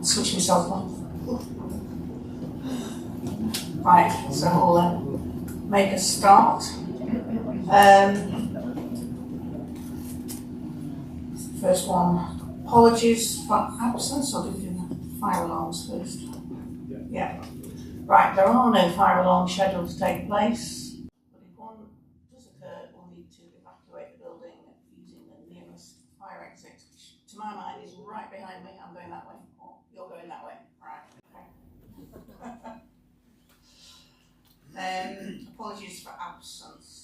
switch myself on. Right, so I'll make a start. First one, apologies for absence. I'll do the fire alarms first. Yeah. Right, there are no fire alarms scheduled to take place, but if one does occur, we'll need to evacuate the building using the nearest fire exit, which to my mind is right behind me. I'm going that way, or you're going that way. Right, okay. Apologies for absence.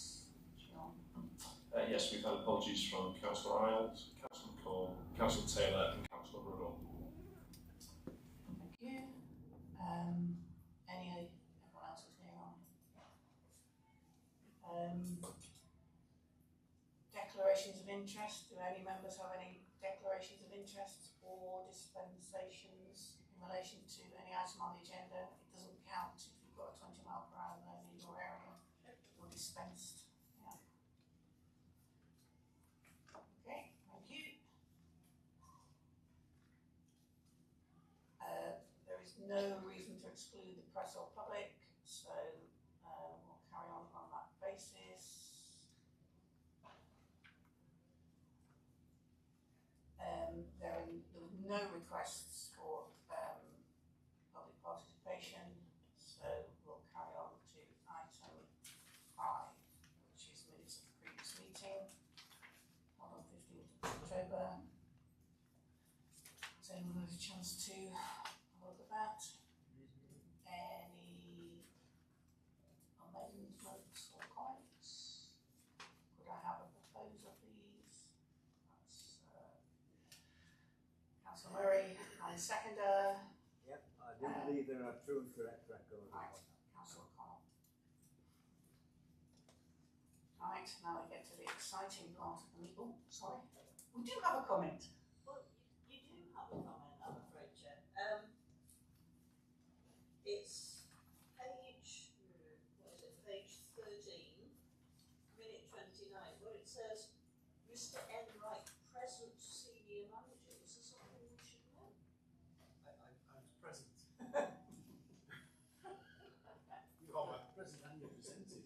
Yes, we've had apologies from Councillor Iles, Councillor McCall, Councillor Taylor and Councillor Ruddle. Thank you. Everyone else is here on. Declarations of interest. Do any members have any declarations of interest or dispensations in relation to any item on the agenda? It doesn't count if you've got a 20-mile-per-hour zone in your area or dispensed. Yeah. Okay, thank you. There is no reason to exclude the press or public, so we'll carry on that basis. There were no requests for public participation, so we'll carry on to item 5, which is minutes of the previous meeting on 15th of October. Has anyone had a chance to have a look at that? Any amendments or comments? Could I have a proposer, please? That's Councillor Murray and seconder. Yep, I do believe there are true and correct records. Right, Councillor Connell. Right, now we get to the exciting part of the meeting. Sorry, we do have a comment. Well, you do have a comment, I'm afraid, Chair. It's page, page 13, minute 29, where it says, Mr. Enright, present senior manager. Is there something we should know? I'm present. You are present and you're presented.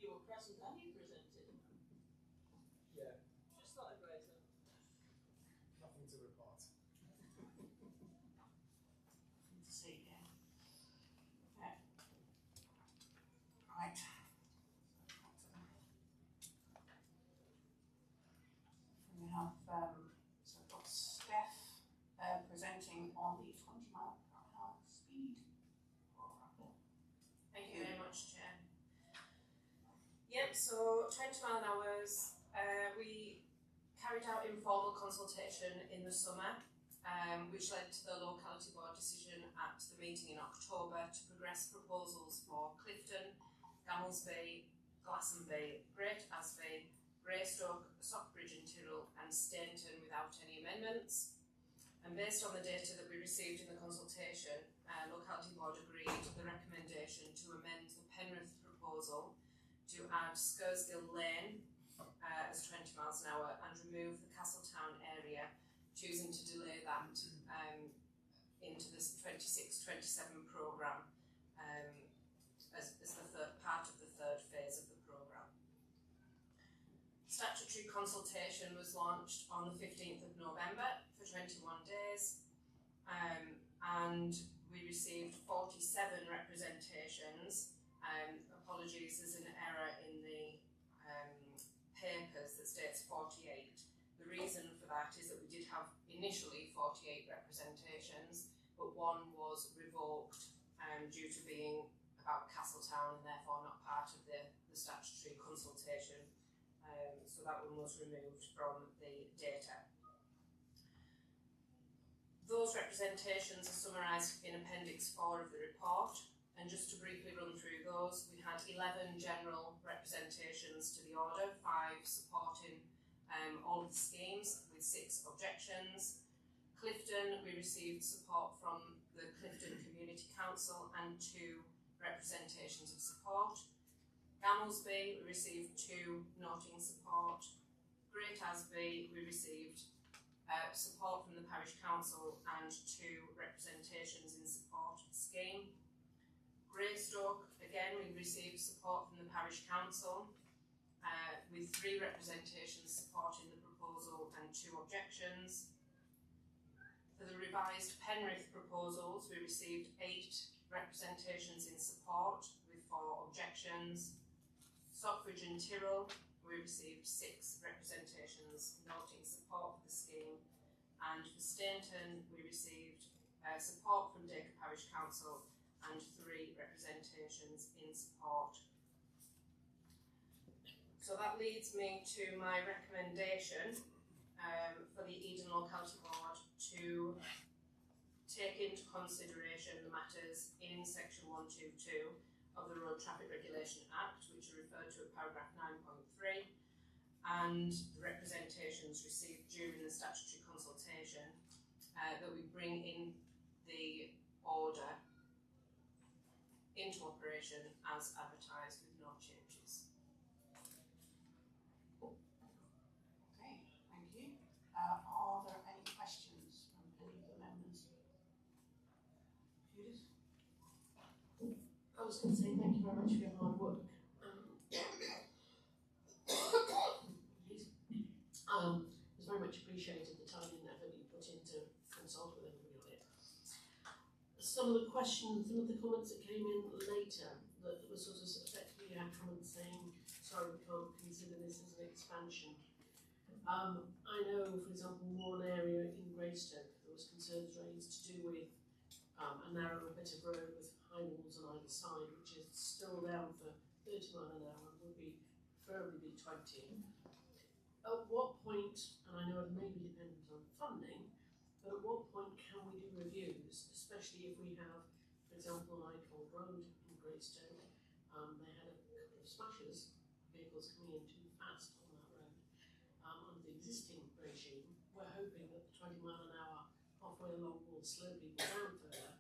You were present and you presented. Yeah. Just thought I'd raise that. Nothing to report. Nothing to see here. Okay. Right. We have so we've got Steph presenting on the 20-mile-per-hour speed program. Thank you very much, Chair. Yep, so 20 mile an hours, we carried out informal consultation in the summer, which led to the Locality Board decision at the meeting in October to progress proposals for Clifton, Gamblesby, Glastonbury, Great Asby, Greystoke, Sockbridge and Tyrrell and Stainton without any amendments. And based on the data that we received in the consultation, Locality Board agreed the recommendation to amend the Penrith proposal to add Scarsgill Lane as 20 miles an hour and remove the Castletown area, choosing to delay that into this 26-27 programme as the third part of the third phase of the programme. Statutory consultation was launched on the 15th of November for 21 days and we received 47 representations. Apologies, there's an error in the papers that states 48. The reason for that is that we did have initially 48 representations, but one was revoked due to being about Castletown and therefore not part of the statutory consultation. So that one was removed from the data. Those representations are summarised in Appendix 4 of the report, and just to briefly run through those, we had 11 general representations to the order, 5 supporting all of the schemes with 6 objections. Clifton, we received support from the Clifton Community Council and 2 representations of support. Gamblesby, we received 2 noting support. Great Asby, we received support from the Parish Council and 2 representations in support of the scheme. Greystoke, again, we received support from the Parish Council with 3 representations supporting the proposal and 2 objections. For the revised Penrith proposals, we received 8 representations in support with 4 objections. Stockbridge and Tyrrell, we received 6 representations noting support for the scheme, and for Stainton we received support from Dacre Parish Council and 3 representations in support. So that leads me to my recommendation for the Eden Locality Board to take into consideration the matters in section 122 of the Road Traffic Regulation Act, which are referred to at paragraph 9.3, and the representations received during the statutory consultation, that we bring in the order into operation as advertised with no changes. Okay, thank you. Are there any questions from any of the members? Judith? I was going to say thank you very much for your hard work. It's very much appreciated the time and effort you put into consult with everybody on it. Some of the questions, some of the comments that came in later that were sort of effectively had comments saying, sorry, we can't consider this as an expansion. I know, for example, one area in Greystoke there was concerns raised to do with a narrower bit of road with high walls on either side, which is still down for 30 mile an hour and would be preferably be 20. At what point, and I know it may be dependent on funding, but at what point can we do reviews, especially if we have, for example, like Old Road in Greystoke, they had a couple of smashes, vehicles coming in too fast on that road. Under the existing regime, we're hoping that the 20 mile an hour halfway along will slow people down further,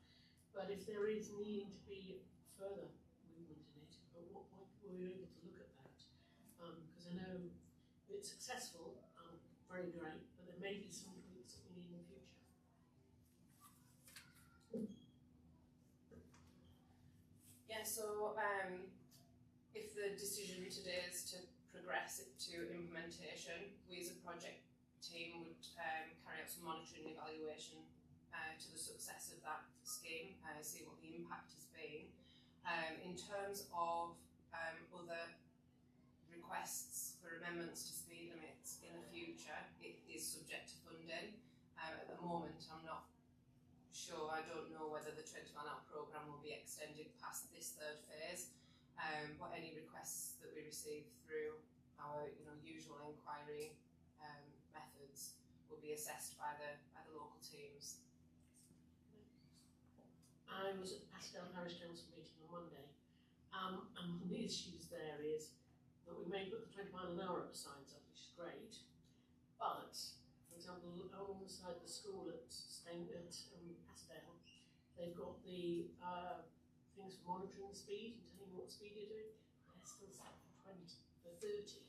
but if there is needing to be further movement in it, at what point were we able to look at that? Because I know it's successful, very great, but there may be some tweaks that we need in the future. Yeah, so if the decision today is to progress it to implementation, we as a project team would carry out some monitoring and evaluation to the success of that scheme, see what the impact has been. In terms of other requests for amendments to speed limits in the future, it is subject to funding. At the moment, I'm not sure. I don't know whether the 20 mile an hour programme will be extended past this 3rd phase, but any requests that we receive through our usual inquiry methods will be assessed by the local teams. I was at the Pascal Parish Council meeting on Monday, and one of the issues there is that we may put the 20 mile an hour signs up, which is great, but, for example, alongside the school at Pasdale, they've got the things for monitoring the speed and telling you what speed you're doing. They're still set for 30.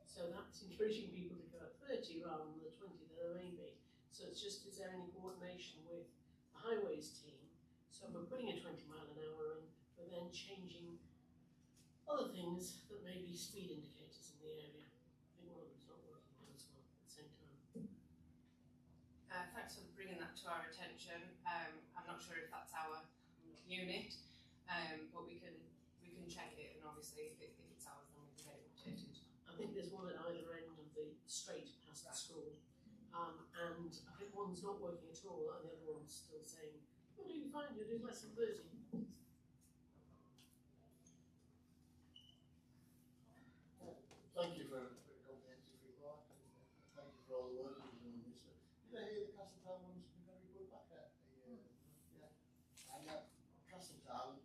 So that's encouraging people to go at 30 rather than the 20 that there may be. So it's just, is there any coordination with the highways team? So if we're putting a 20 mile an hour in, we're then changing other things that may be speed indicators in the area. I think one of them's not working now as well at the same time. Thanks for bringing that to our attention. I'm not sure if that's our unit, but we can check it, and obviously if it's ours, then we can get it updated. I think there's one at either end of the straight past the school, and I think one's not working at all, and the other one's still saying, "You're doing fine. You're doing less than 30." Thank you for a comprehensive report, and thank you for all the work you've done on this. Did I hear the Castletown one's been very good back at the yeah. And Castletown,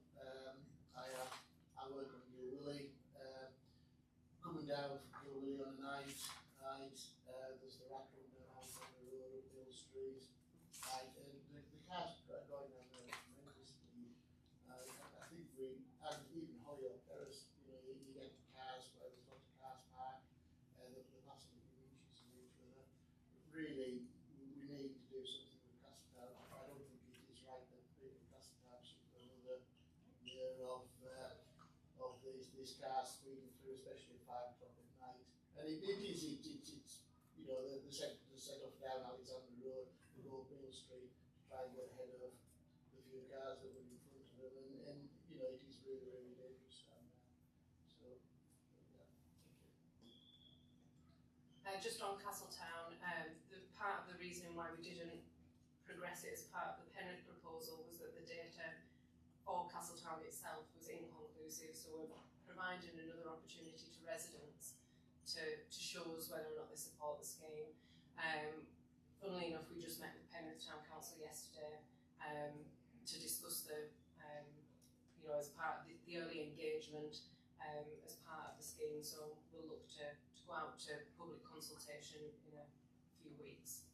I work on Gilwilly, coming down from Gilwilly on a night, there's the rack on the road up Hill Street, and the cars are going down there tremendously. I think and even Hollyoak Terrace, you get cars where there's lots of cars parked, they're passing in inches of each other. Really year of these cars speeding through, especially at 5 o'clock at night. And it's you know, the set off down Alexander Road, the Old Mill Street, to try and get ahead of the few cars that were in front of them, and you know, it is really, really dangerous down there. So, yeah. Just on Castletown, the part of the reason why we didn't progress it as part of the Penrith proposal was that the data for Castletown itself was inconclusive, so we're providing another opportunity to residents to show us whether or not they support the scheme. Funnily enough, we just met with Penrith Town Council yesterday to discuss the, you know, as part of the early engagement as part of the scheme. So we'll look to go out to public consultation in a few weeks.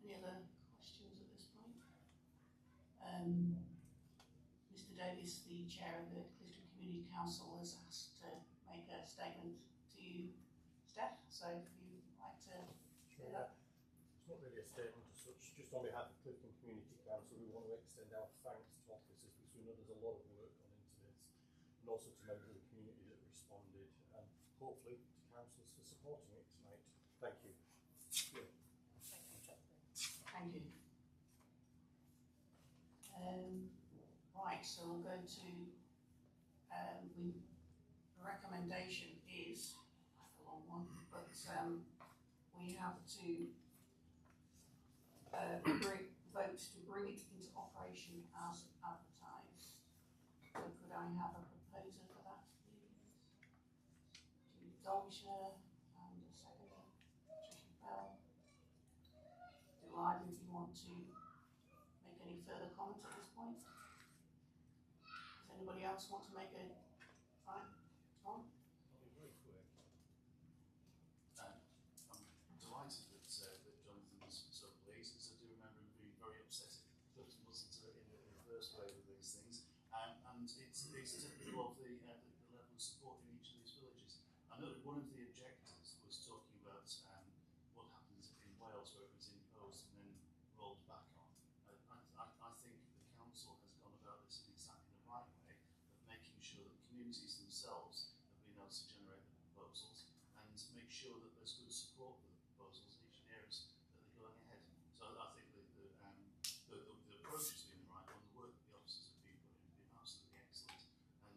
Any other questions at this point? Mr Davis, the chair of the Clifton Community Council, has asked to make a statement to you, Steph, so if you'd like to do that. It's not really a statement as such, just on behalf of Clifton Community Council, we want to extend our thanks to officers because we know there's a lot of work gone into this, and also to members of the community that responded, and hopefully to councillors for supporting it tonight. Thank you. Yeah. Thank you. Right, so we'll go to the recommendation is a long one, but we have to vote to bring it into operation as advertised. So could I have a proposer for that, please? Julie Dolsher and a seconder, Tricia Bell. Do either of you want to make any further comment at this point? Does anybody else want to make a fine? Tom? I'll be very quick. I'm delighted that Jonathan was so pleased, because I do remember him being very upset at Clifton wasn't in the first way with these things. And it's typical of the level of support in each of these villages. I know that one of the objectives was talking about what happens in Wales, where it was imposed and then rolled back on. I think the council has gone about this in exactly the right way of making sure that communities themselves have been able to generate the proposals and make sure that there's good support for the proposals in each of the areas that they're going ahead. So I think the approach has been the right one. The work that the officers have been putting has been absolutely excellent, and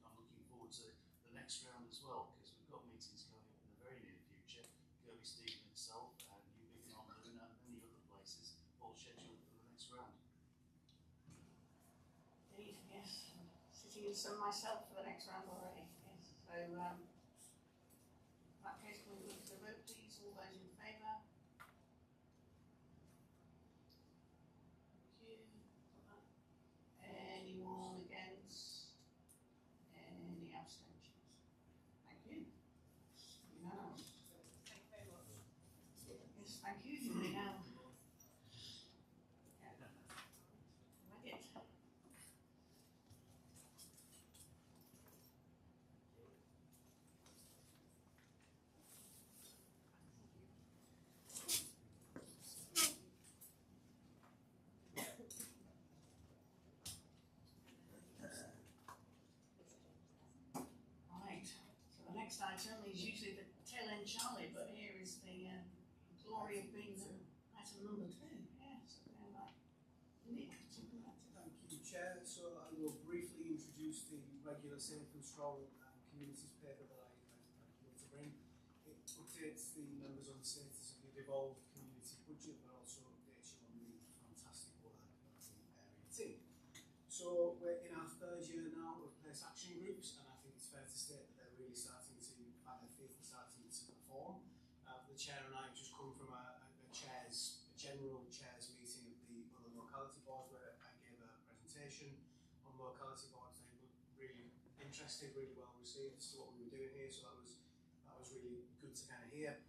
I'm looking forward to the next round as well, because we've got meetings coming up in the very near future. Kirby Stephen itself, and New Biggin on Loon, and many other places, all scheduled for the next round. Indeed, yes. Sitting in some myself for the next round already. Yes. So in that case, can we move to the vote, please? All those in favour? Thank you. Anyone against? Any abstentions? Thank you. Unanimous. Thank you very much. Yes, thank you. You may now. Like it. Right, so the next item is usually the tail end Charlie, but here is the glory of being the item number 2. Yeah, so going back. Nick, something like that. Thank you, Chair. So I will briefly introduce the regular Safe and Strong Communities paper that I want to bring. It updates the members on the status of the devolved community budget, but also updates you on the fantastic work of the area team. So we're in our 3rd year now of place action groups, and I think it's fair to state that they're really starting to find their feet and starting to perform. The chair and I have just come from a general chairs meeting of the other locality boards, where I gave a presentation on locality boards. They were really interested, really well received as to what we were doing here, so that was really good to kind of hear.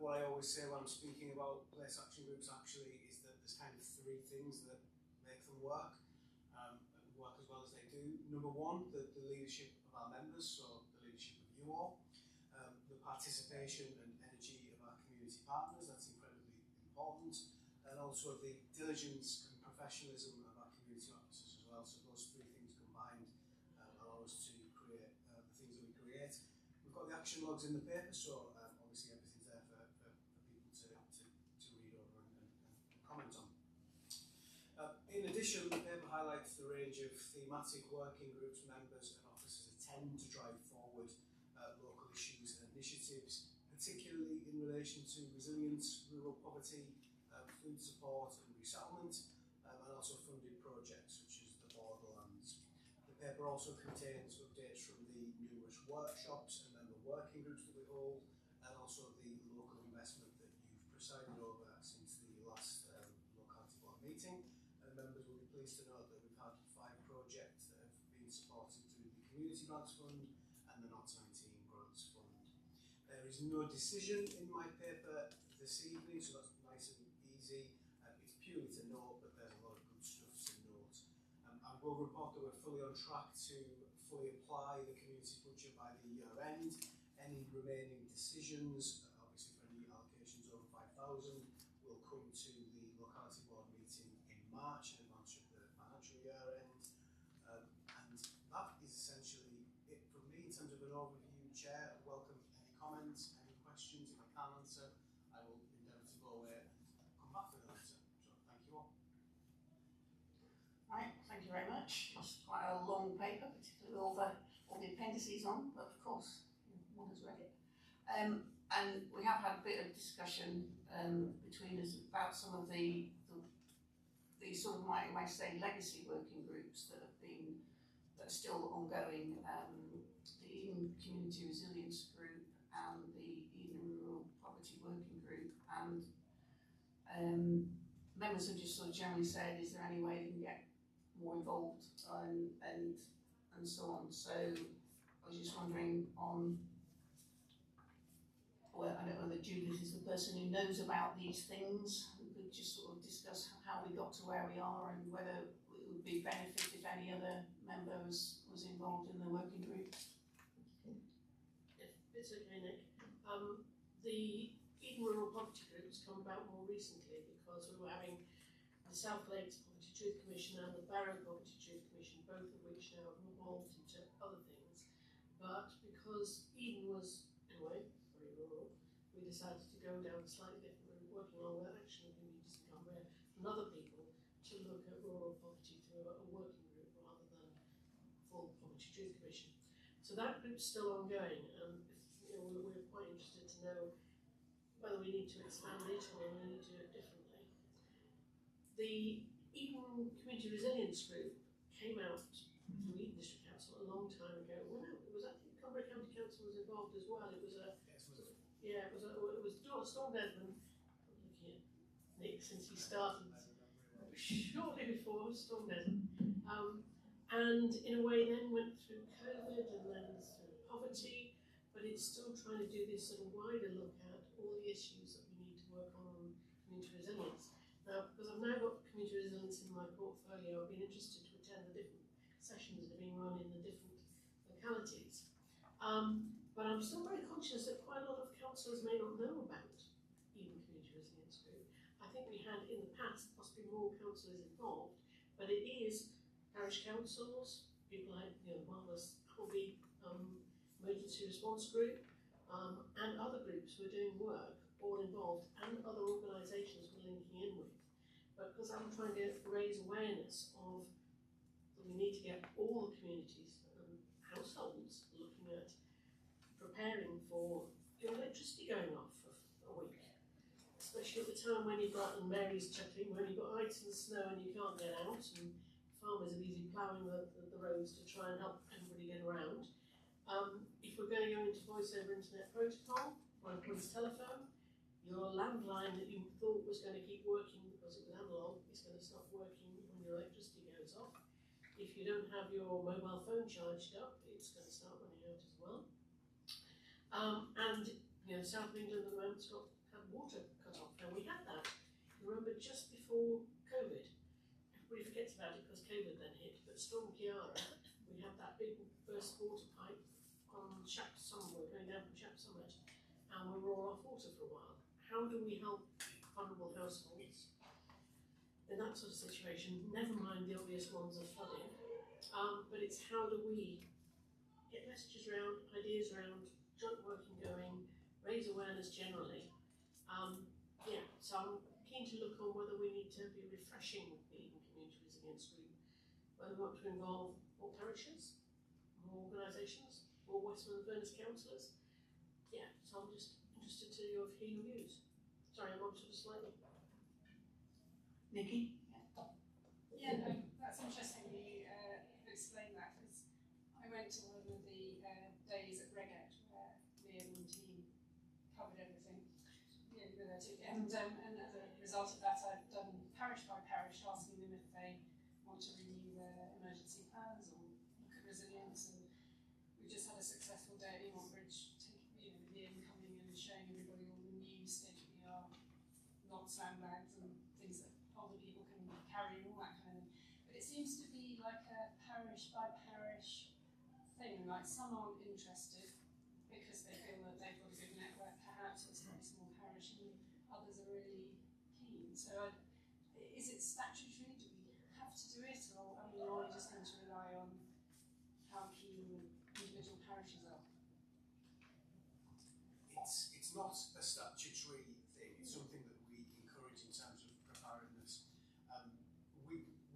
What I always say when I'm speaking about place action groups actually is that there's kind of 3 things that make them work as well as they do. Number 1, the leadership of our members, so the leadership of you all. The participation and energy of our community partners, that's incredibly important. and also the diligence and professionalism of our community officers as well. So those three things combined allow us to create the things that we create. We've got the action logs in the paper, so obviously everything's there for people to read over and comment on. In addition, the paper highlights the range of thematic working groups members and officers attend to drive forward local issues and initiatives, particularly in relation to resilience, rural poverty, food support and resettlement, and also funded projects such as the Borderlands. The paper also contains updates from the numerous workshops and member working groups that we hold, and also the local investment that you've presided over since the last locality board meeting. Members will be pleased to note that we've had 5 projects that have been supported through the Community Grants Fund and the Not 19 Grants Fund. There is no decision in my paper this evening, so that's nice and easy. It's purely to note, but there's a lot of good stuff to note. I will report that we're fully on track to fully apply the community budget by the year end. Any remaining decisions, obviously for any allocations over 5,000, will come to the locality board meeting in March in advance of the financial year end. And that is essentially it from me in terms of an overview. Chair, I welcome any comments, any questions. If I can't answer, I will endeavour to go away and come back with an answer. So thank you all. Right, thank you very much. It's quite a long paper, particularly all the appendices on, but of course, one has read it. And we have had a bit of discussion between us about some of the sort of, I might say, legacy working groups that are still ongoing. The Eden Community Resilience Group and the Eden Rural Poverty Working Group, and members have just sort of generally said, is there any way they can get more involved and so on. So I was just wondering on, well, I don't know whether Judith is the person who knows about these things. We could just sort of discuss how we got to where we are and whether it would be benefit if any other member was involved in the working group. If it's okay, Nick. The Eden Rural Poverty Group has come about more recently because we were having the South Lakes Poverty Truth Commission and the Barrow Poverty Truth Commission, both of which now have evolved into other things. But because Eden was, in a way, very rural, we decided to go down a slightly different route, working along with Action Communities and Cumbria and other people to look at rural poverty through a working group rather than full Poverty Truth Commission. So that group's still ongoing, and we're quite interested to know whether we need to expand it or whether we need to do it differently. The Eden Community Resilience Group came out from Eden District Council a long time ago. Well, no, it was, I think Cumbria County Council was involved as well. It was Storm Desmond. I'm looking at Nick since he started shortly before Storm Desmond. And in a way then went through COVID and then through poverty, but it's still trying to do this sort of wider look at all the issues that we need to work on community resilience. Now, because I've now got community resilience in my portfolio, I've been interested to attend the different sessions that are being run in the different localities. But I'm still very conscious that quite a lot of councillors may not know about Eden Community Resilience Group. I think we had in the past possibly more councillors involved, but it is parish councils, people like marvellous Hobby Emergency Response Group, and other groups who are doing work, all involved, and other organisations we're linking in with. But because I'm trying to raise awareness of that we need to get all the communities and households looking at preparing for your electricity going off for a week. Especially at the time when you've got, and Mary's chuckling, when you've got ice and snow and you can't get out, and farmers are busy ploughing the roads to try and help everybody get around. If we're going to go into voice over internet protocol, or a police telephone, your landline that you thought was going to keep working because it was analog is going to stop working when your electricity goes off. If you don't have your mobile phone charged up, it's going to start running out as well. And South of England at the moment's had water cut off. Now we had that, remember, just before COVID. Everybody forgets about it because COVID then hit, but Storm Kiara, we had that big burst water pipe on Chap somewhere, going down from Chap Summit, and we were all off water for a while. How do we help vulnerable households in that sort of situation, never mind the obvious ones of flooding, but it's how do we get messages around, ideas around, joint working going, raise awareness generally. So I'm keen to look on whether we need to be refreshing the community resilience group, whether we want to involve more parishes, more organisations, more Westmoreland Furnace councillors. So I'm just interested to hear your views. Sorry, I'm on sort of slightly. Nikki? Yeah, no, that's interesting you explained that, because I went to one of the days at Reget where Liam and team covered everything. Yeah, you were there too. And as a result of that, I've done parish by parish, asking them if they want to renew their emergency plans or look at resilience. And we just had a successful day at Ewart Bridge, with Liam coming in and showing everybody all the new state-of-the-art not sandbags and things that older people can carry and all that kind of thing. But it seems to be like a parish by parish thing, like some aren't interested because they feel that they've got a good network, perhaps it's a very small parish, and others are really keen. So is it statutory? Do we have to do it, or are we just going to rely on how keen individual parishes are? It's not a statutory thing, it's something that we encourage in terms of preparedness.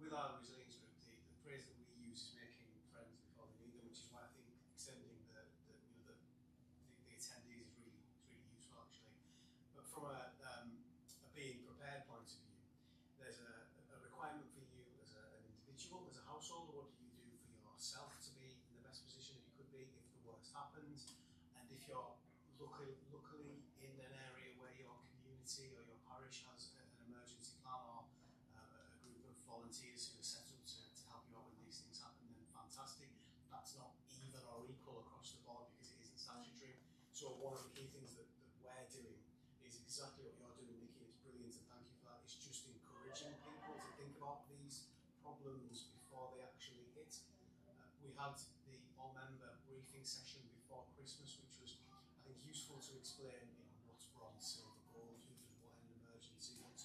With our resilience group, the phrase that we use is making friends before they need them, which is why I think extending the attendees is really useful actually. But from a being prepared point of view, there's a requirement for you as an individual, as a household. What do you do for yourself to be in the best position that you could be if the worst happens? And if you're luckily in an area where your community or your parish has an emergency plan or a group of volunteers who are set up to help you out when these things happen, then fantastic. That's not even or equal across the board because it isn't statutory. So one of the key things that we're doing is exactly what you're doing, Nikki, and it's brilliant, and thank you for that. It's just encouraging people to think about these problems before they actually hit. We had the all-member briefing session before Christmas, which was, I think, useful to explain, what's bronze, silver, gold, who does what in an emergency, what's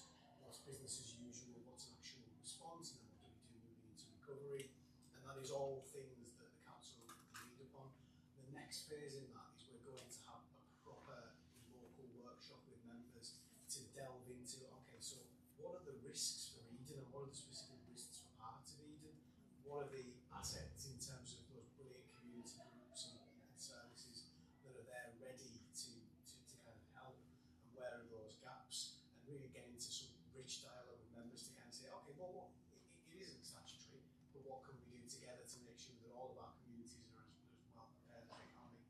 business as usual, what's an actual response, and then what do we do moving into recovery. And that is all things that the council lead upon. The next phase in that is we're going to have a proper local workshop with members to delve into, okay, so what are the risks for Eden and what are the specific risks for parts of Eden? What are the assets in terms of those brilliant community groups and services that are there ready to kind of help, and where are those gaps, and really get into some rich dialogue with members to kind of say, okay, well, it isn't statutory, but what can we do together to make sure that all of our communities are as well prepared as they can be?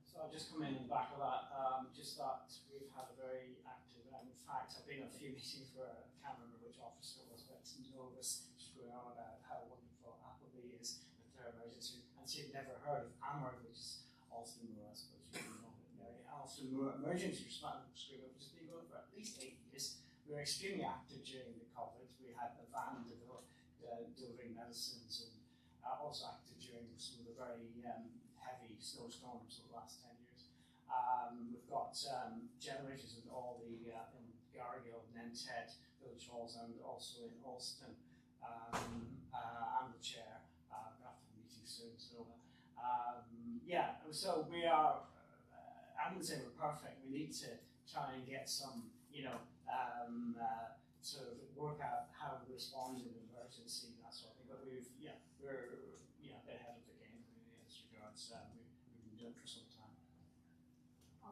So I'll just come in the back of that, just that we've had a very active, in fact I've been at a few meetings where I can't remember which officer it was, but Novus just going on about how wonderful Appleby is with their emergency, and she'd never heard of AMR, which is Alston Moor, I suppose you know it, Mary. Alston Moor Emergency Response Group, which has been going for at least 8 years. We were extremely active during the COVID. We had a van delivering medicines, and also active during some of the very heavy snowstorms of the last 10 years. We've got generators in all the in Gargill, Nented, Village Halls, and also in Alston. I'm the chair. I'm going to have a meeting soon. So so we are. I wouldn't say we're perfect. We need to try and get some, sort of work out how to respond in an emergency, that sort of thing. But we're a bit ahead of the game really in this regards. We've been doing it for some time.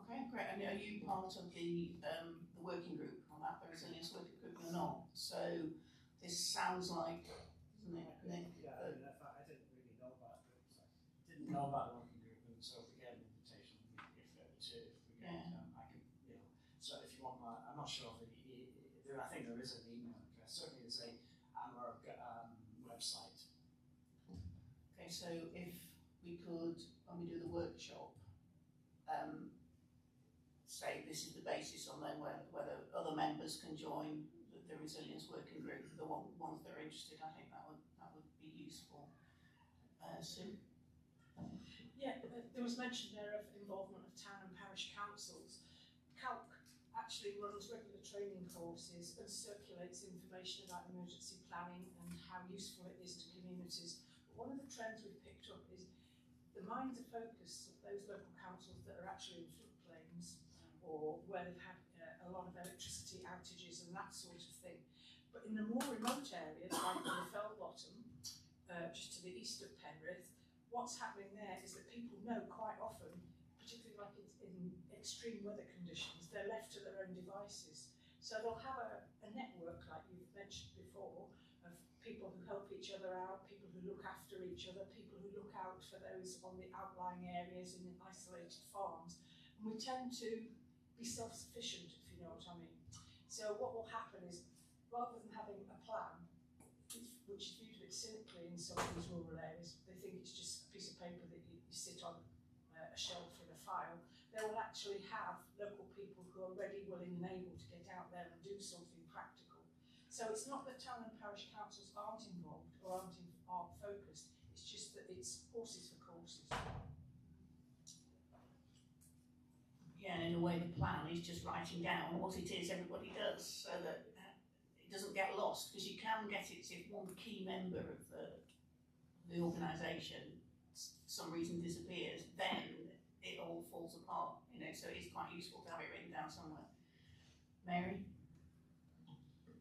Okay, great. And are you part of the working group on that, the resilience working group? You're not. So this sounds like, isn't it, Nick? Yeah, I didn't really know about it. So I didn't know about the working group, and so if we get an invitation, I can, So if you want I'm not sure if I think there is an email address. Certainly there's a AMR website. Okay, so if we could, when we do the workshop, say this is the basis on then whether other members can join the resilience working group, the ones that are interested, I think that would be useful. Sue? Yeah, there was mention there of involvement of town and parish councils. Calc actually runs regular training courses and circulates information about emergency planning and how useful it is to communities. But one of the trends we've picked up is the minds are focused of those local councils that are actually in floodplains or where they've had a lot of electricity outages and that sort of thing. But in the more remote areas, like the Fell Bottom, just to the east of Penrith, what's happening there is that people know quite often, particularly like in extreme weather conditions, they're left to their own devices. So they'll have a network, like you've mentioned before, of people who help each other out, people who look after each other, people who look out for those on the outlying areas in isolated farms. And we tend to be self-sufficient, if you know what I mean. So what will happen is, rather than having a plan, which is viewed a bit cynically in some of these rural areas, they think it's just a piece of paper that you sit on a shelf in a file. They will actually have local people who are ready, willing and able to get out there and do something practical. So it's not that town and parish councils aren't involved or aren't focused, it's just that it's horses for courses. Yeah, and in a way the plan is just writing down what it is everybody does so that it doesn't get lost, because you can get it if one key member of the organisation some reason disappears, then it all falls apart, you know, so it's quite useful to have it written down somewhere. Mary?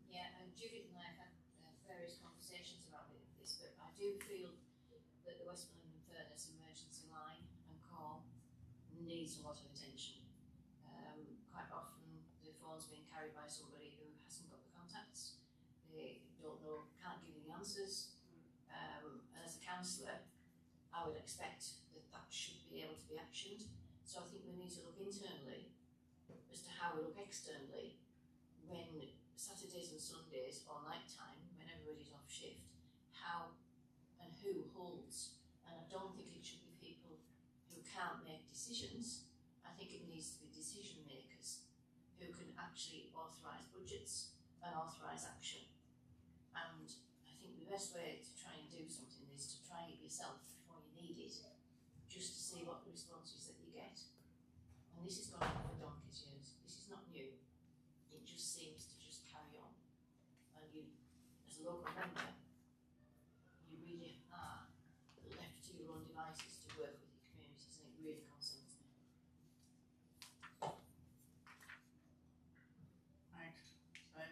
Yeah, and Judith and I have had various conversations about this, but I do feel that the Westmoreland and Furness emergency line and call needs a lot of attention. Quite often the phone's being carried by somebody who hasn't got the contacts, they don't know, can't give you the answers, and as a councillor I would expect that should be able to be actioned. So I think we need to look internally as to how we look externally when Saturdays and Sundays or night time, when everybody's off shift, how and who holds. And I don't think it should be people who can't make decisions. I think it needs to be decision makers who can actually authorise budgets and authorise action. And I think the best way to try and do something is to try it yourself before you need it, just to see what the response is that you get. And this has gone on for donkey's years. This is not new. It just seems to just carry on. And you, as a local member, you really are left to your own devices to work with your communities, and it really concerns me. Right, so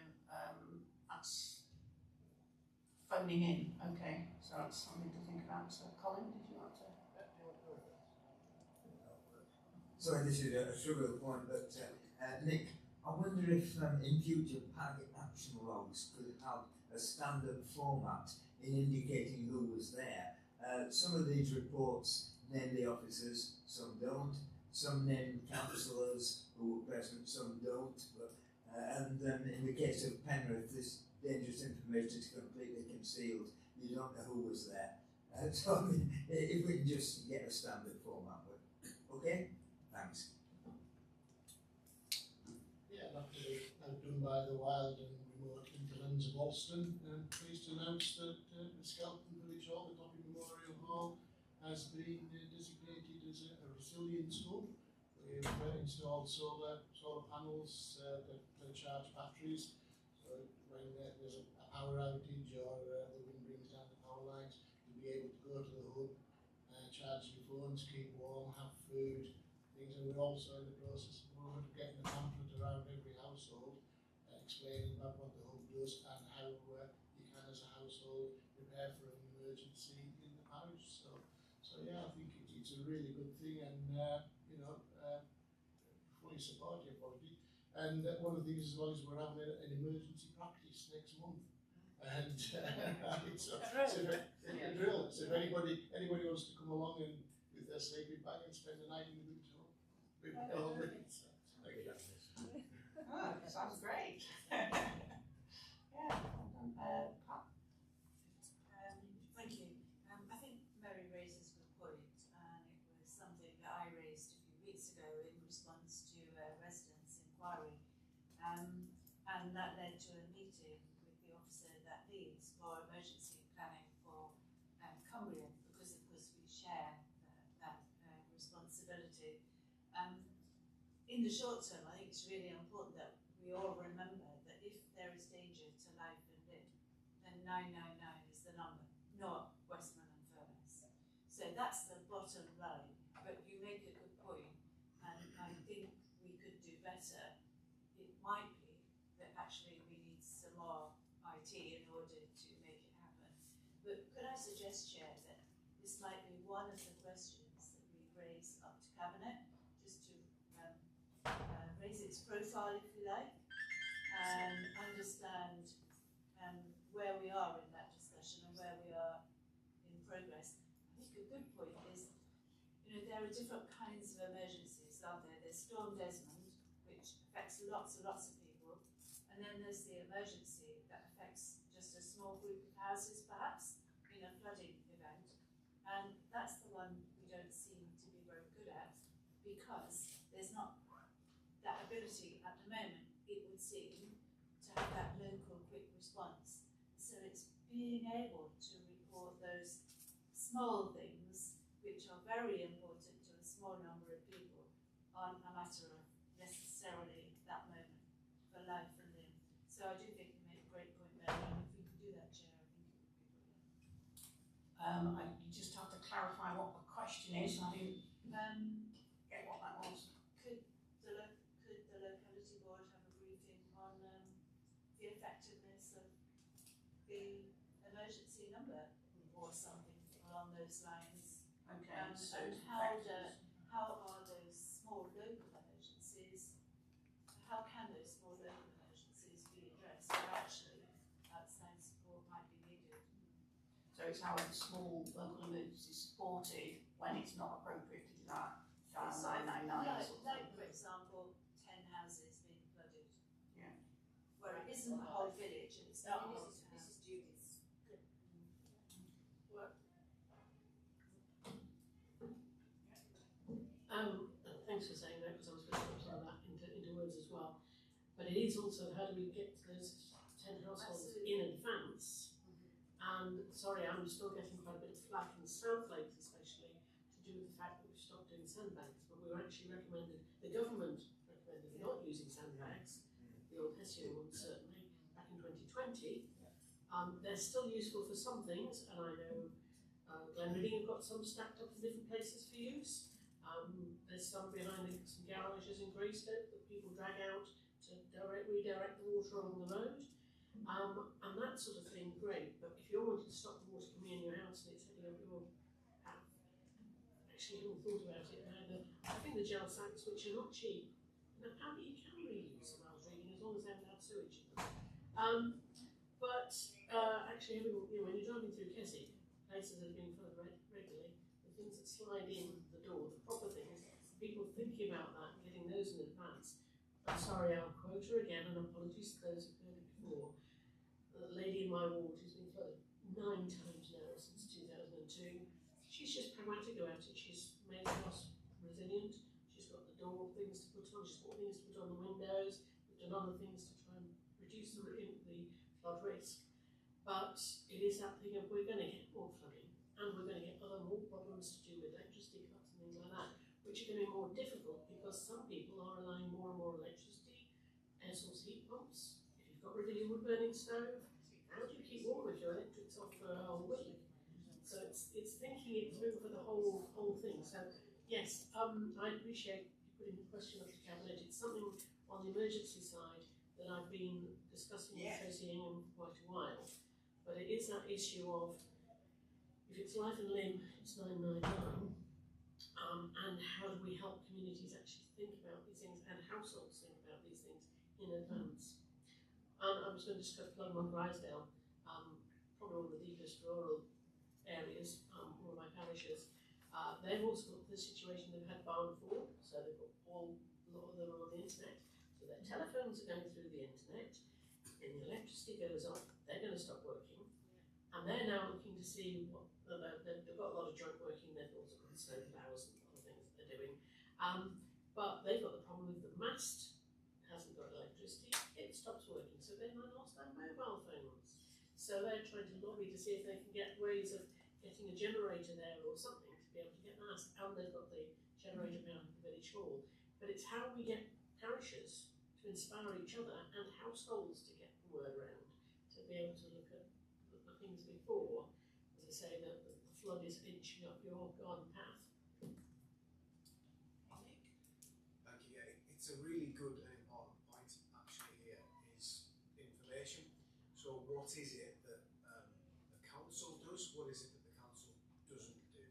that's phoning in, okay, so that's something to think about. So Colin, did you want to? Sorry, this is a trivial point, but Nick, I wonder if in future packet action logs could have a standard format in indicating who was there. Some of these reports name the officers, some don't. Some name councillors who were present, some don't. But, and in the case of Penrith, this dangerous information is completely concealed. You don't know who was there. So I mean, if we can just get a standard format, okay? Thanks. Yeah, that will be outdone by the wild and remote hinterlands of Alston. I'm pleased to announce that the Skelton Village Hall, the Doppy Memorial Hall, has been designated as a resilience hub. We've installed solar panels that charge batteries. So when there's a power outage or the wind brings down the power lines, you'll be able to go to the hub, charge your phones, keep warm, have food, things. And we're also in the process of getting a pamphlet around every household explaining about what the hub does and how you can, as a household, prepare for an emergency in the parish. So yeah, I think it's a really good thing, and you know, fully support your policy. And one of the things as well is we're having an emergency practice next month. And it's a drill. So if anybody wants to come along and with their sleeping bag and spend the night in the village hall, we've got all ready. So, thank you. Oh, sounds great. Yeah, well done. Pat? Thank you. I think Mary raises a good point, and it was something that I raised a few weeks ago in response to a residents' inquiry, and that led to a meeting with the officer that leads for emergency planning for Cumbria, because of course we share that responsibility. In in the short term, I think it's really important that we all remember that if there is danger to life and limb, then 999 is the number, not Westman and Furness. So that's the bottom line. But you make a good point, and I think we could do better. It might be that actually we need some more IT in order to make it happen. But could I suggest, Chair, that this might be one of the questions that we raise up to Cabinet, just to raise its profile, if you like, and understand where we are in that discussion and where we are in progress. I think a good point is, there are different kinds of emergencies, aren't there? There's Storm Desmond, which affects lots and lots of people, and then there's the emergency that affects just a small group of houses, perhaps, in a flooding event, and that's the one we don't seem to be very good at, because there's not that ability at the moment, it would seem, to have that local quick response. So it's being able to report those small things, which are very important to a small number of people, aren't a matter of necessarily that moment for life and limb. So I do think you made a great point, Mary, and if we could do that, Chair, I think it would be brilliant. You just have to clarify what the question is. I didn't get what that was. Could the locality board have a briefing on the effectiveness of the emergency number or something along those lines? Okay, so and how are those small local emergencies, how can those small local emergencies be addressed where actually outside support might be needed? So it's how a small local emergency is supported when it's not appropriate to do that. Dial 999 or something. Like, for example, 10 houses being flooded. Yeah. Where it isn't the whole village and it's not a whole town. This is Judith's. Thanks for saying that, because I was going to put some of that into words as well. But it is also, how do we get those 10 households in advance? And sorry, I'm still getting quite a bit of flack in South Lakes, especially, to do with the fact that we've stopped doing sandbags. But we were actually recommended, the government recommended not using sandbags, the old Hessian ones certainly, back in 2020. They're still useful for some things, and I know Glenreading have got some stacked up in different places for use. There's some behind some garages in Greystoke that people drag out to redirect the water along the road. And that sort of thing, great, but if you're wanting to stop the water coming in your house and it's heading up your path, actually haven't thought about it either. I think the gel sacks, which are not cheap, apparently you can reuse them, I was reading, as long as they haven't had sewage in them. But actually, when you're driving through Keswick, places that are being flooded regularly, the things that slide in the door, the proper things, people thinking about that, getting those in advance. I'm sorry, I'll quote her again, and apologies to those who've heard it before. The lady in my ward who's been flooded 9 times now since 2002. She's just pragmatic about it. She's made the house resilient. She's got the door things to put on. She's got things to put on the windows. We've done other things to try and reduce the flood risk. But it is that thing of we're going to get more flooding, and we're going to get more problems to do with electricity cuts and things like that, which are going to be more difficult because some people are relying more and more on electricity, air source heat pumps. If you've got rid of your wood burning stove, how do you keep warm if your electric's off for a whole week? So it's thinking it through for the whole thing. So yes, I appreciate you putting the question up to Cabinet. It's something on the emergency side that I've been discussing with Tracy Ingham for quite a while. But it is that issue of, if it's life and limb, it's 999. And how do we help communities actually think about these things and households think about these things in advance? I was going to discuss Plummer and Grisdale, probably one of the deepest rural areas, one of my parishes. They've also got the situation they've had barn fall, so they've got a lot of them on the internet. So their telephones are going through the internet, and the electricity goes off, they're going to stop working. And they're now looking to see what, they've got a lot of joint working, they've also got snow flowers and other things that they're doing. But they've got the problem with the mast hasn't got electricity, it stops working, so they've now lost their mobile phones. So they're trying to lobby to see if they can get ways of getting a generator there or something to be able to get mast. And they've got the generator behind the village hall. but it's how we get parishes to inspire each other and households to get the word around, to be able to look at the things before, as I say, that the flood is inching up your garden path. Thank you. Yeah, it's a really good and important point actually here is information. So what is it that the council does? What is it that the council doesn't do?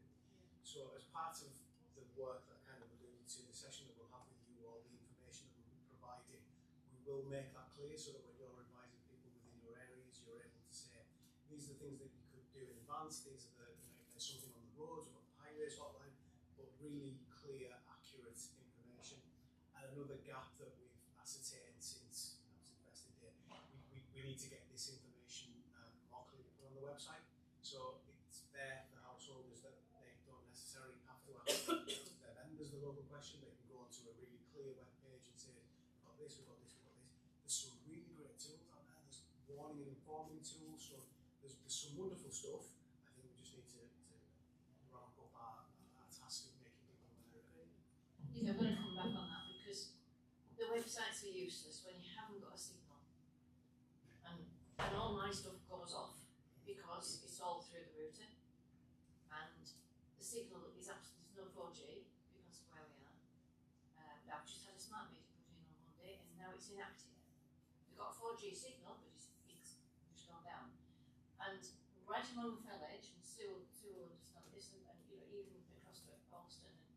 So as part of the work that I kind of alluded to, the session that we'll have with you, all the information that we'll be providing, we will make that clear so that when you're advising people within your areas, you're able to say, these are the things that you could do in advance, these are the, if there's something on the roads or on the highways hotline, but really clear, accurate information. And another gap that we've ascertained since Invested Day, we need to get this information more clearly put on the website. So it's there for householders that they don't necessarily have to ask their members the local question. They can go onto a really clear web page and say, we've got this, we've got this, we've got this. There's some really great tools out there. There's warning and informing tools. So there's some wonderful stuff. I think we just need to ramp up our task of making people aware of it. Yeah, I'm going to come back on that because the websites are useless when you haven't got a signal. And all my stuff goes off because it's all through the router. And the signal is absolutely, there's no 4G because of where we are. I've just had a smart meter put in on Monday and now it's inactive. We've got a 4G signal, but it's just gone down. And right along the Fell Edge, and Sue will understand this, and you know, even across to Alston, and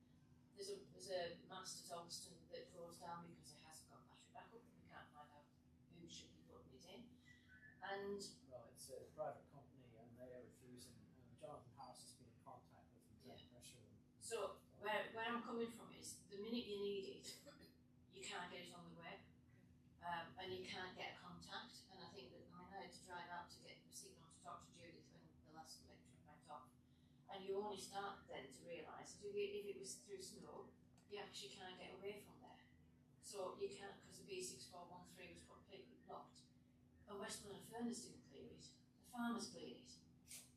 there's a mast at Alston that goes down because it hasn't got battery backup, and we can't find out who should be putting it in. And well, it's a private company, and they are refusing. Jonathan Harris has been in contact with them, trying to pressure them. so where I'm coming from is the minute you need it, you can't get it on the web, and you can't get a contact. And I think that I had to drive out to get a signal to talk to Judith when the last electric went off. And you only start then to realise that if it was through snow, you actually can't get away from there. So you can't, because the B6413 was completely blocked. And Westland and Furness didn't clear it, the farmers cleared it.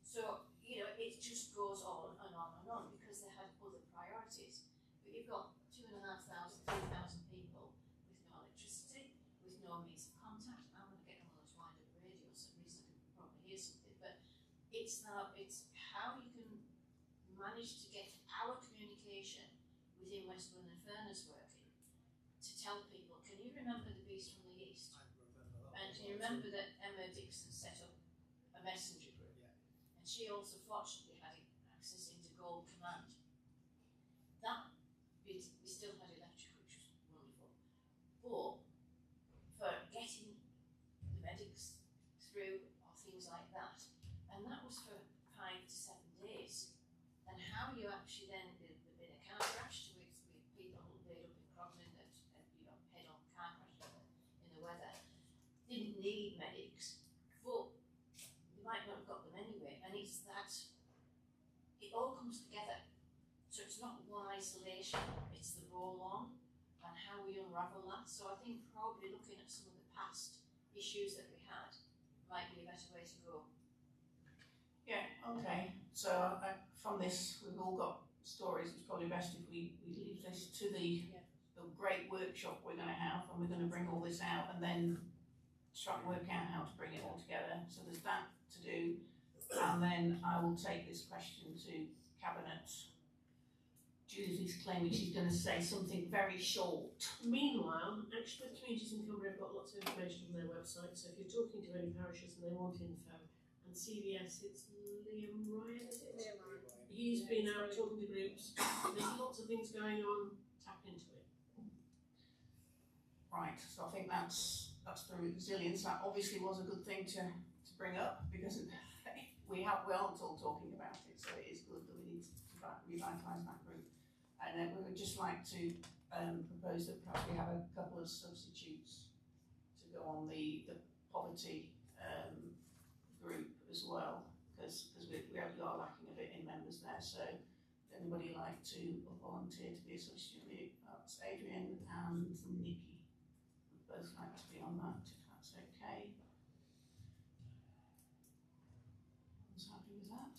So, you know, it just goes on and on and on because they had other priorities. But you've got 2,500, 3,000 people with no electricity, with no means of contact. I'm going to get one of those wind up radios, so at least I can probably hear something. But it's how you can manage to get our communication within Westland and Furness working to tell people, can you remember the beast from the east? And can you remember that Emma Dixon set up a messenger group? Yeah. And she also fortunately had access into Gold Command. That we still had electric, which was wonderful. But for getting the medics through or things like that, and that was for 5 to 7 days. And how you actually then, there'd been a car crash with people laid up in Crognan that you know, head-on car crash in the weather. Didn't need medics, but they might not have got them anyway. And it's that it all comes together. So it's not one isolation, it's the roll on and how we unravel that. So I think probably looking at some of the past issues that we had might be a better way to go. Yeah, okay. So from this, we've all got stories. It's probably best if we leave this to the great workshop we're going to have, and we're going to bring all this out and then try and work out how to bring it all together. So there's that to do, and then I will take this question to Cabinet. Judith is claiming she's going to say something very short. Meanwhile, actually with Communities in Cumbria have got lots of information on their website, so if you're talking to any parishes and they want info, and CVS, it's Liam Ryan, is it? Liam Ryan. He's been out talking to groups. There's lots of things going on. Tap into it. Right, so I think that's the resilience. That obviously was a good thing to bring up because we aren't all talking about it, so it is good that we need to revitalise that group. And then we would just like to propose that perhaps we have a couple of substitutes to go on the poverty group as well, because we are lacking a bit in members there. So would anybody like to volunteer to be a substitute? That's Adrian and Nikki. We'd both like to be on that, if that's okay. Everyone's happy with that?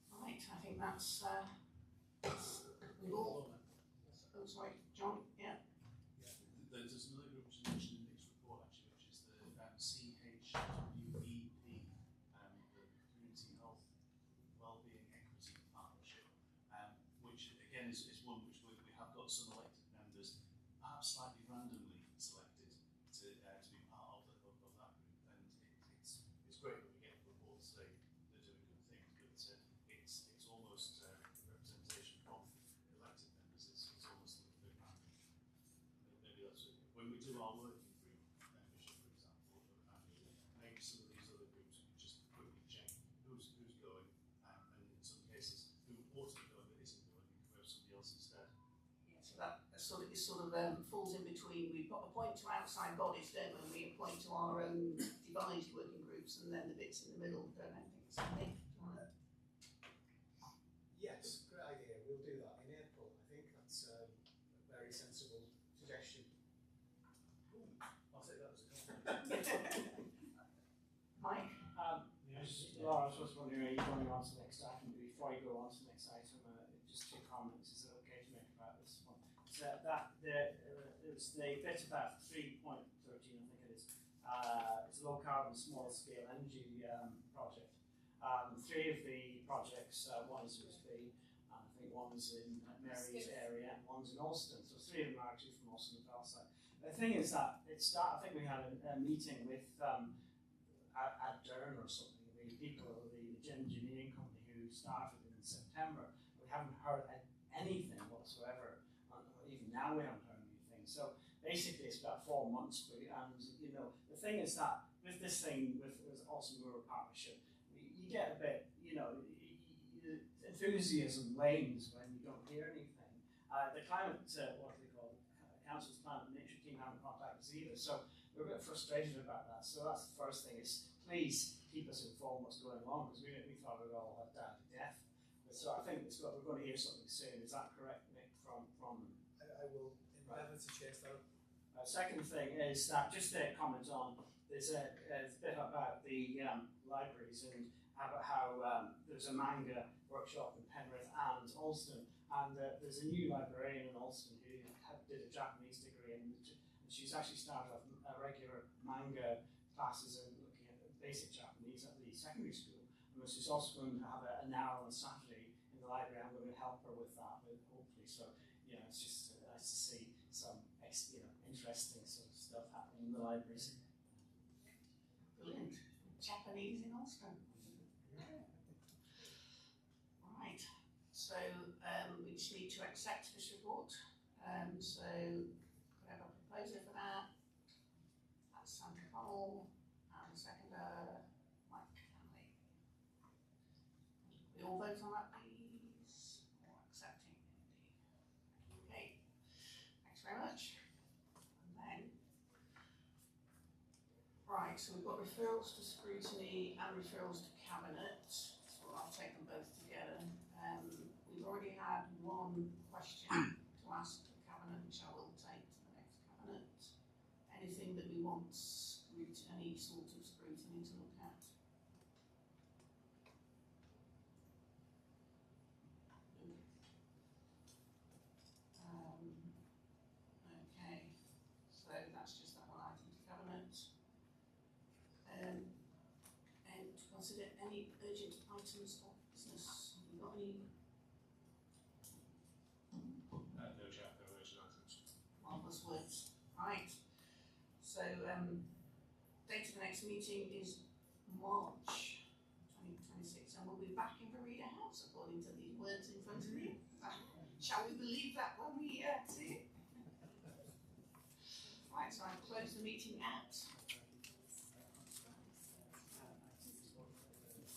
Right, I think that's we've all I'm sorry, John, yeah. There's another group which is mentioned in Nick's report actually, which is the CHWEP, the Community Health Wellbeing Equity Partnership, which again is one which we have got some elected members, perhaps slightly randomly selected to be part of that group, and it's great that we get reports say they're doing good things, but it's almost representation from elected members. It's almost a little bit random. Maybe that's it. When we do our working group membership, for example, maybe some of these other groups we just quickly check who's going, and in some cases who ought to be going but isn't going, and can have somebody else instead. Yeah, so that sort of falls in between. We appoint to outside bodies, don't we? We appoint to our own devised working groups, and then the bits in the middle don't have things. So Nick, do you want to? Yes, great idea. We'll do that in April. I think that's a very sensible suggestion. I'll take that as a compliment. Mike? Laura, I was just wondering, are you going on to the next item? Before I go on to the next item, just two comments. Is it okay to make about this one? So it's the bit about 3.13, I think it is. It's a low carbon, small scale energy project. Three of the projects, one is USB, and I think one's in Mary's area, and one's in Alston. So three of them are actually from Alston and Fellside. The thing is that I think we had a meeting with at Durn or something, the people of the engineering company who started in September. We haven't heard anything whatsoever, and even now we haven't heard anything. So basically it's about 4 months, and you know, the thing is that with this thing, with Awesome Rural Partnership, you get a bit, you know, enthusiasm wanes when you don't hear anything. The climate, what do they call it, Council's Climate and Nature team haven't contacted us either, so we're a bit frustrated about that. So that's the first thing, is please keep us informed what's going on, because we thought we'd all had died to death. So I think we're going to hear something soon. Is that correct, Nick, from them? I will endeavour to chase that up. Second thing is that, just to comment on, there's a bit about the libraries and about how there's a manga workshop in Penrith and Alston, and there's a new librarian in Alston who did a Japanese degree, and she's actually started off regular manga classes and looking at basic Japanese at the secondary school. And she's also going to have an hour on a Saturday in the library. I'm going to help her with that, hopefully. So, you know, it's just nice to see some interesting sort of stuff happening in the libraries. Brilliant. Japanese in Alston. Right. So we just need to accept this report. So could I have a proposer for that? That's Sandra Connell, and a seconder, Mike Hanley. We all vote on that, please? Or accepting, indeed. Okay. Thanks very much. And then, right, so we've got referrals to scrutiny and referrals to cabinet. So I'll take them both together. We've already had one question to ask the cabinet, which I will take to the next cabinet. Anything that we want any sort of scrutiny to look at? Okay, so that's just that one item to cabinet. And to consider any urgent items of business. Have we got any? No, Chair, no urgent items. Marvellous words. Right. So, date of the next meeting is March 2026, and we'll be back in Vereda House, according to these words in front of me. Shall we believe that when we see it? Right, so I'll close the meeting at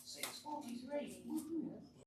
6:43. Woohoo!